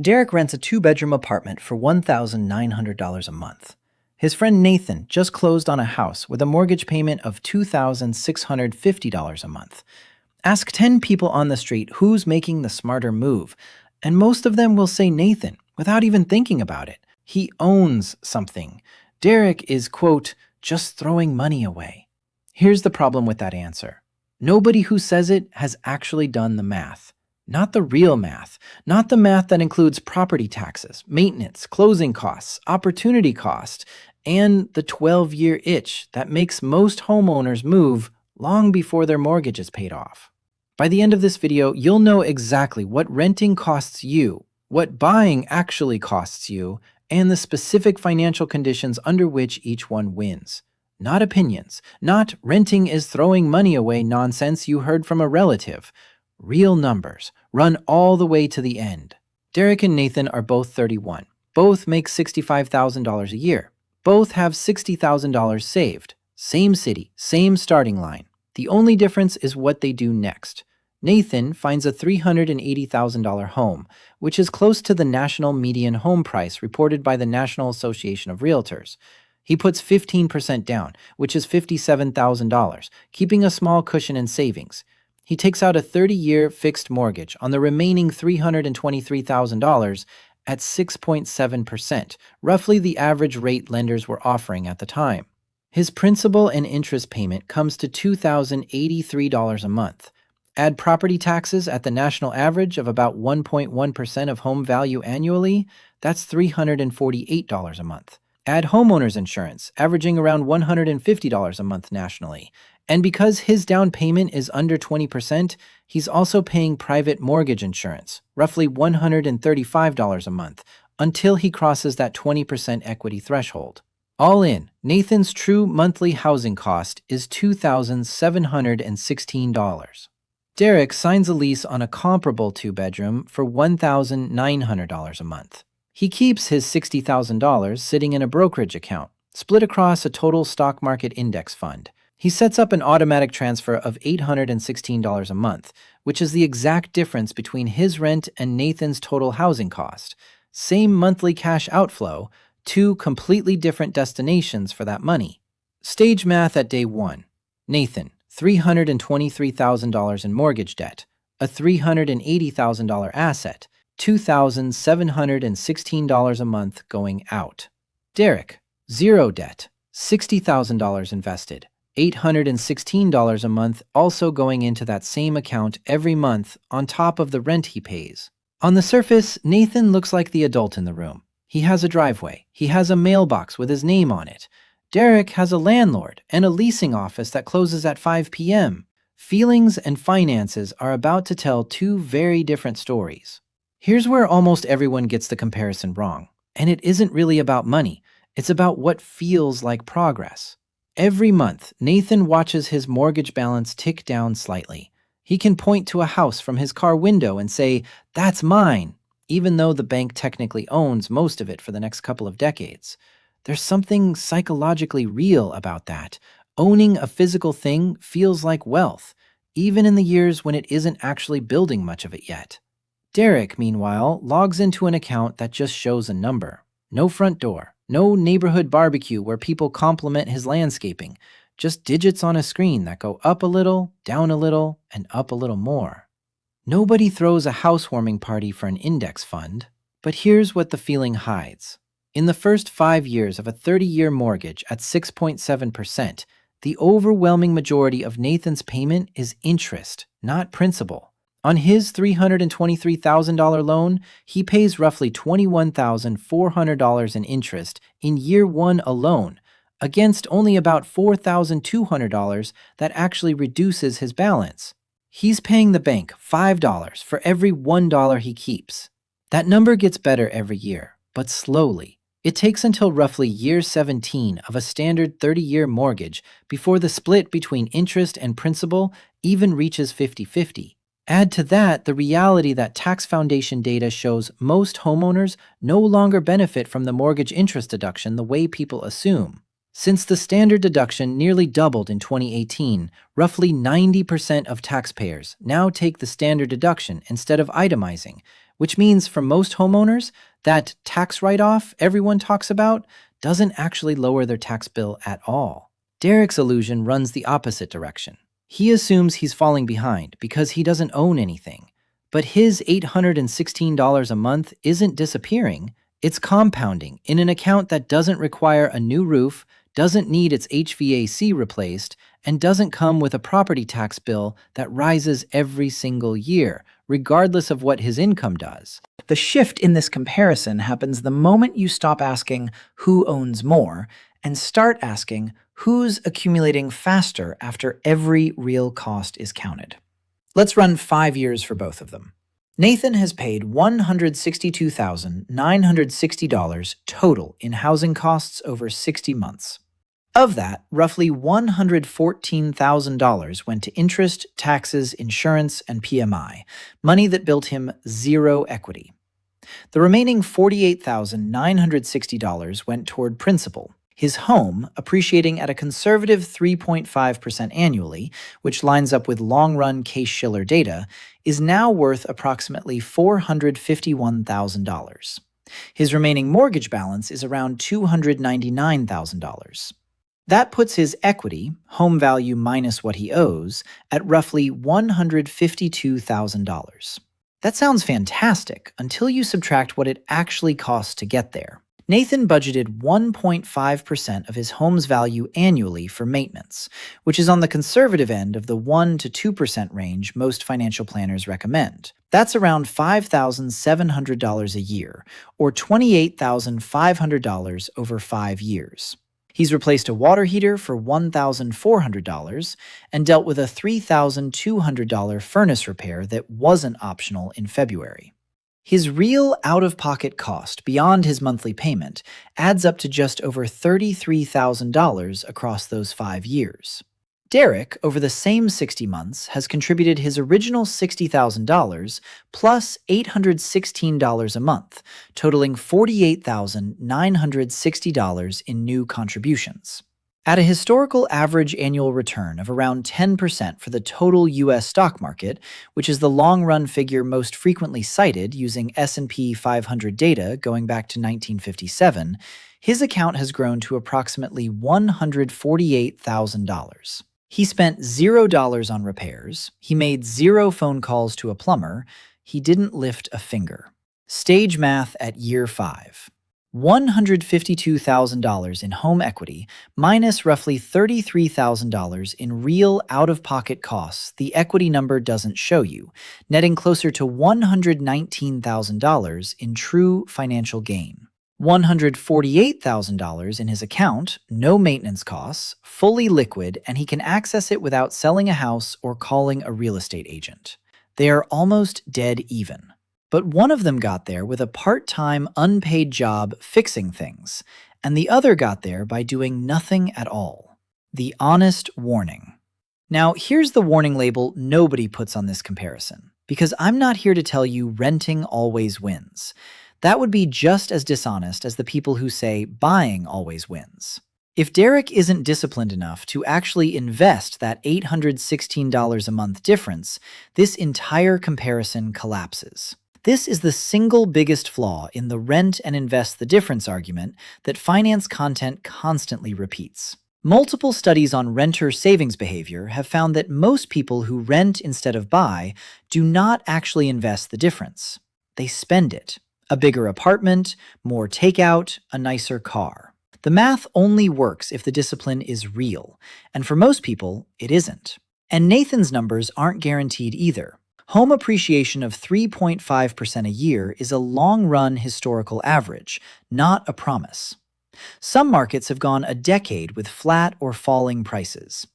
Derek rents a two-bedroom apartment for $1,900 a month. His friend Nathan just closed on a house with a mortgage payment of $2,650 a month. Ask 10 people on the street who's making the smarter move, and most of them will say Nathan without even thinking about it. He owns something. Derek is, quote, just throwing money away. Here's the problem with that answer. Nobody who says it has actually done the math. Not the real math. Not the math that includes property taxes, maintenance, closing costs, opportunity cost, and the 12-year itch that makes most homeowners move long before their mortgage is paid off. By the end of this video, you'll know exactly what renting costs you, what buying actually costs you, and the specific financial conditions under which each one wins. Not opinions, not renting is throwing money away nonsense you heard from a relative. Real numbers, run all the way to the end. Derek and Nathan are both 31. Both make $65,000 a year. Both have $60,000 saved. Same city, same starting line. The only difference is what they do next. Nathan finds a $380,000 home, which is close to the national median home price reported by the National Association of Realtors. He puts 15% down, which is $57,000, keeping a small cushion in savings. He takes out a 30-year fixed mortgage on the remaining $323,000 at 6.7%, roughly the average rate lenders were offering at the time. His principal and interest payment comes to $2,083 a month. Add property taxes at the national average of about 1.1% of home value annually, that's $348 a month. Add homeowners insurance, averaging around $150 a month nationally. And because his down payment is under 20%, he's also paying private mortgage insurance, roughly $135 a month, until he crosses that 20% equity threshold. All in, Nathan's true monthly housing cost is $2,716. Derek signs a lease on a comparable two-bedroom for $1,900 a month. He keeps his $60,000 sitting in a brokerage account, split across a total stock market index fund. He sets up an automatic transfer of $816 a month, which is the exact difference between his rent and Nathan's total housing cost. Same monthly cash outflow, two completely different destinations for that money. Stage math at day 1. Nathan, $323,000 in mortgage debt, a $380,000 asset, $2,716 a month going out. Derek, zero debt, $60,000 invested, $816 a month also going into that same account every month on top of the rent he pays. On the surface, Nathan looks like the adult in the room. He has a driveway. He has a mailbox with his name on it. Derek has a landlord and a leasing office that closes at 5 p.m. Feelings and finances are about to tell two very different stories. Here's where almost everyone gets the comparison wrong. And it isn't really about money. It's about what feels like progress. Every month, Nathan watches his mortgage balance tick down slightly. He can point to a house from his car window and say, "That's mine," even though the bank technically owns most of it for the next couple of decades. There's something psychologically real about that. Owning a physical thing feels like wealth, even in the years when it isn't actually building much of it yet. Derek, meanwhile, logs into an account that just shows a number. No front door. No neighborhood barbecue where people compliment his landscaping, just digits on a screen that go up a little, down a little, and up a little more. Nobody throws a housewarming party for an index fund, but here's what the feeling hides. In the first 5 years of a 30-year mortgage at 6.7%, the overwhelming majority of Nathan's payment is interest, not principal. On his $323,000 loan, he pays roughly $21,400 in interest in year 1 alone, against only about $4,200 that actually reduces his balance. He's paying the bank $5 for every $1 he keeps. That number gets better every year, but slowly. It takes until roughly year 17 of a standard 30-year mortgage before the split between interest and principal even reaches 50-50. Add to that the reality that Tax Foundation data shows most homeowners no longer benefit from the mortgage interest deduction the way people assume. Since the standard deduction nearly doubled in 2018, roughly 90% of taxpayers now take the standard deduction instead of itemizing, which means for most homeowners, that tax write-off everyone talks about doesn't actually lower their tax bill at all. Derek's illusion runs the opposite direction. He assumes he's falling behind because he doesn't own anything. But his $816 a month isn't disappearing, it's compounding in an account that doesn't require a new roof, doesn't need its HVAC replaced, and doesn't come with a property tax bill that rises every single year, regardless of what his income does. The shift in this comparison happens the moment you stop asking who owns more and start asking who's accumulating faster after every real cost is counted. Let's run 5 years for both of them. Nathan has paid $162,960 total in housing costs over 60 months. Of that, roughly $114,000 went to interest, taxes, insurance, and PMI, money that built him zero equity. The remaining $48,960 went toward principal. His home, appreciating at a conservative 3.5% annually, which lines up with long-run Case-Shiller data, is now worth approximately $451,000. His remaining mortgage balance is around $299,000. That puts his equity, home value minus what he owes, at roughly $152,000. That sounds fantastic until you subtract what it actually costs to get there. Nathan budgeted 1.5% of his home's value annually for maintenance, which is on the conservative end of the 1 to 2% range most financial planners recommend. That's around $5,700 a year, or $28,500 over 5 years. He's replaced a water heater for $1,400 and dealt with a $3,200 furnace repair that wasn't optional in February. His real out-of-pocket cost beyond his monthly payment adds up to just over $33,000 across those 5 years. Derek, over the same 60 months, has contributed his original $60,000 plus $816 a month, totaling $48,960 in new contributions. At a historical average annual return of around 10% for the total U.S. stock market, which is the long-run figure most frequently cited using S&P 500 data going back to 1957, his account has grown to approximately $148,000. He spent $0 on repairs, he made 0 phone calls to a plumber, he didn't lift a finger. Stage math at year 5. $152,000 in home equity minus roughly $33,000 in real out-of-pocket costs the equity number doesn't show you, netting closer to $119,000 in true financial gain. $148,000 in his account, no maintenance costs, fully liquid, and he can access it without selling a house or calling a real estate agent. They are almost dead even. But one of them got there with a part-time, unpaid job fixing things, and the other got there by doing nothing at all. The honest warning. Now, here's the warning label nobody puts on this comparison, because I'm not here to tell you renting always wins. That would be just as dishonest as the people who say buying always wins. If Derek isn't disciplined enough to actually invest that $816 a month difference, this entire comparison collapses. This is the single biggest flaw in the rent and invest the difference argument that finance content constantly repeats. Multiple studies on renter savings behavior have found that most people who rent instead of buy do not actually invest the difference. They spend it. A bigger apartment, more takeout, a nicer car. The math only works if the discipline is real, and for most people, it isn't. And Nathan's numbers aren't guaranteed either. Home appreciation of 3.5% a year is a long-run historical average, not a promise. Some markets have gone a decade with flat or falling prices.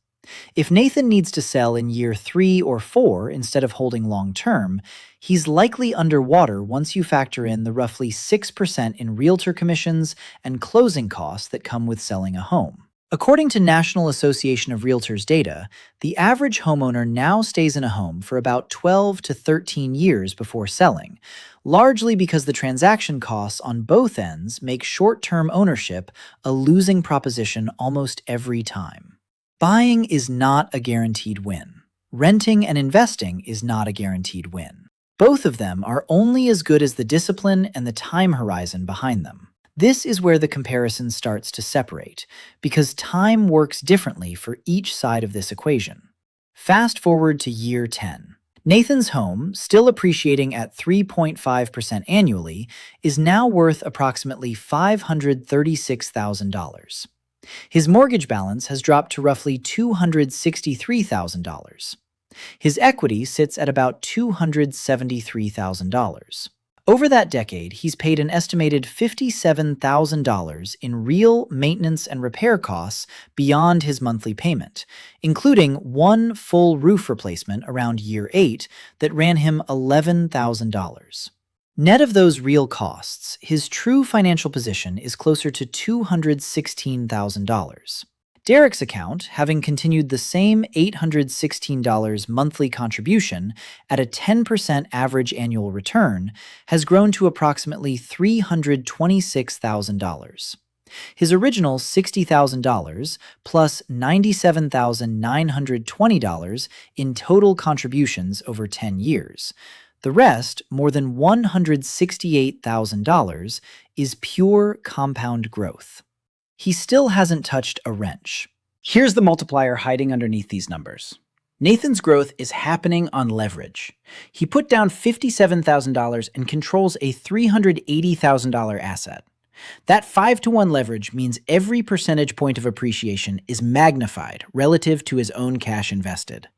If Nathan needs to sell in year 3 or 4 instead of holding long-term, he's likely underwater once you factor in the roughly 6% in realtor commissions and closing costs that come with selling a home. According to National Association of Realtors data, the average homeowner now stays in a home for about 12 to 13 years before selling, largely because the transaction costs on both ends make short-term ownership a losing proposition almost every time. Buying is not a guaranteed win. Renting and investing is not a guaranteed win. Both of them are only as good as the discipline and the time horizon behind them. This is where the comparison starts to separate, because time works differently for each side of this equation. Fast forward to year 10. Nathan's home, still appreciating at 3.5% annually, is now worth approximately $536,000. His mortgage balance has dropped to roughly $263,000. His equity sits at about $273,000. Over that decade, he's paid an estimated $57,000 in real maintenance and repair costs beyond his monthly payment, including one full roof replacement around year 8 that ran him $11,000. Net of those real costs, his true financial position is closer to $216,000. Derek's account, having continued the same $816 monthly contribution at a 10% average annual return, has grown to approximately $326,000. His original $60,000 plus $97,920 in total contributions over 10 years. The rest, more than $168,000, is pure compound growth. He still hasn't touched a wrench. Here's the multiplier hiding underneath these numbers. Nathan's growth is happening on leverage. He put down $57,000 and controls a $380,000 asset. That 5-to-1 leverage means every percentage point of appreciation is magnified relative to his own cash invested.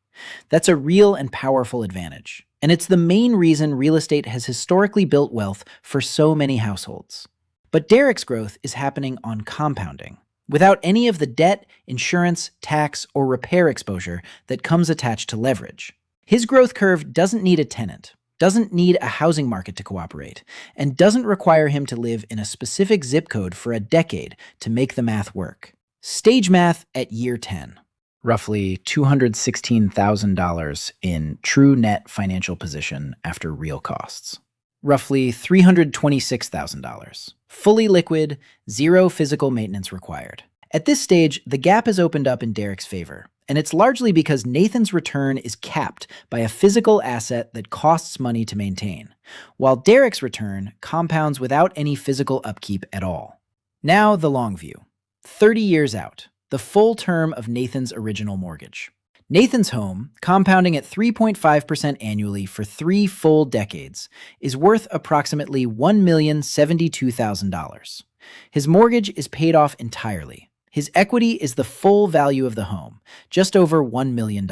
That's a real and powerful advantage, and it's the main reason real estate has historically built wealth for so many households. But Derek's growth is happening on compounding, without any of the debt, insurance, tax, or repair exposure that comes attached to leverage. His growth curve doesn't need a tenant, doesn't need a housing market to cooperate, and doesn't require him to live in a specific zip code for a decade to make the math work. Stage math at year 10. Roughly $216,000 in true net financial position after real costs. Roughly $326,000. Fully liquid, zero physical maintenance required. At this stage, the gap has opened up in Derek's favor, and it's largely because Nathan's return is capped by a physical asset that costs money to maintain, while Derek's return compounds without any physical upkeep at all. Now the long view. 30 years out, the full term of Nathan's original mortgage. Nathan's home, compounding at 3.5% annually for 3 full decades, is worth approximately $1,072,000. His mortgage is paid off entirely. His equity is the full value of the home, just over $1 million.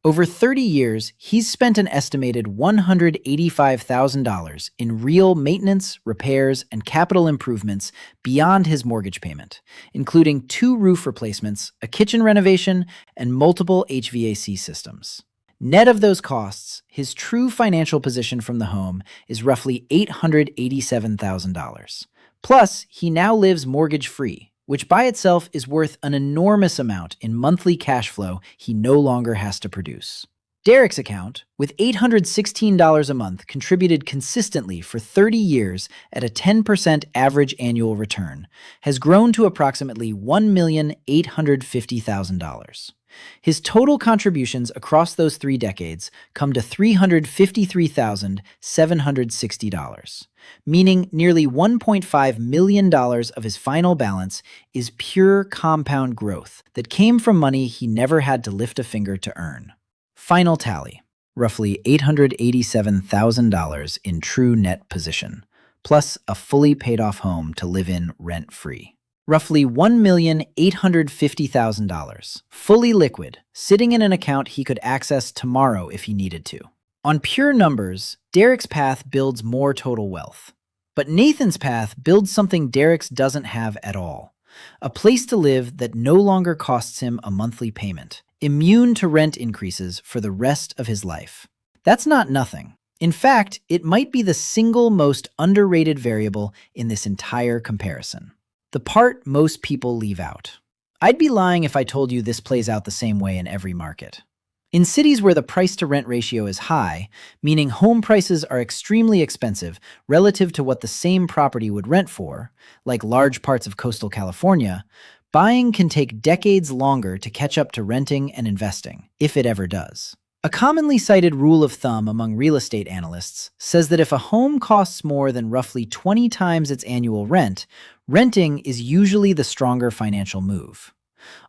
Over 30 years, he's spent an estimated $185,000 in real maintenance, repairs, and capital improvements beyond his mortgage payment, including 2 roof replacements, a kitchen renovation, and multiple HVAC systems. Net of those costs, his true financial position from the home is roughly $887,000. Plus, he now lives mortgage-free, which by itself is worth an enormous amount in monthly cash flow he no longer has to produce. Derek's account, with $816 a month contributed consistently for 30 years at a 10% average annual return, has grown to approximately $1,850,000. His total contributions across those 3 decades come to $353,760, meaning nearly $1.5 million of his final balance is pure compound growth that came from money he never had to lift a finger to earn. Final tally, roughly $887,000 in true net position, plus a fully paid off home to live in rent-free. Roughly $1,850,000, fully liquid, sitting in an account he could access tomorrow if he needed to. On pure numbers, Derek's path builds more total wealth. But Nathan's path builds something Derek's doesn't have at all. A place to live that no longer costs him a monthly payment, immune to rent increases for the rest of his life. That's not nothing. In fact, it might be the single most underrated variable in this entire comparison. The part most people leave out. I'd be lying if I told you this plays out the same way in every market. In cities where the price-to-rent ratio is high, meaning home prices are extremely expensive relative to what the same property would rent for, like large parts of coastal California, buying can take decades longer to catch up to renting and investing, if it ever does. A commonly cited rule of thumb among real estate analysts says that if a home costs more than roughly 20 times its annual rent, renting is usually the stronger financial move.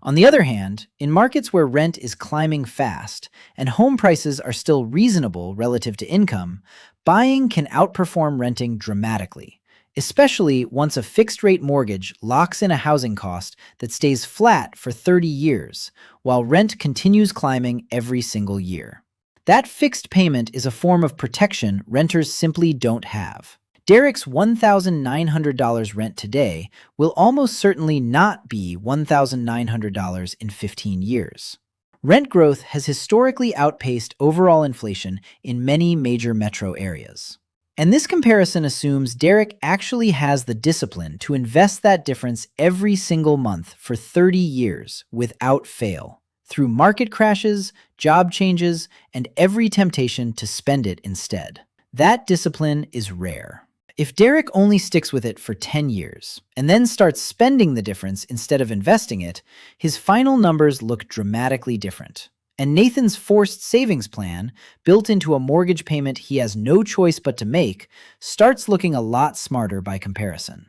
On the other hand, in markets where rent is climbing fast and home prices are still reasonable relative to income, buying can outperform renting dramatically, especially once a fixed rate mortgage locks in a housing cost that stays flat for 30 years, while rent continues climbing every single year. That fixed payment is a form of protection renters simply don't have. Derek's $1,900 rent today will almost certainly not be $1,900 in 15 years. Rent growth has historically outpaced overall inflation in many major metro areas. And this comparison assumes Derek actually has the discipline to invest that difference every single month for 30 years without fail, through market crashes, job changes, and every temptation to spend it instead. That discipline is rare. If Derek only sticks with it for 10 years and then starts spending the difference instead of investing it, his final numbers look dramatically different. And Nathan's forced savings plan, built into a mortgage payment he has no choice but to make, starts looking a lot smarter by comparison.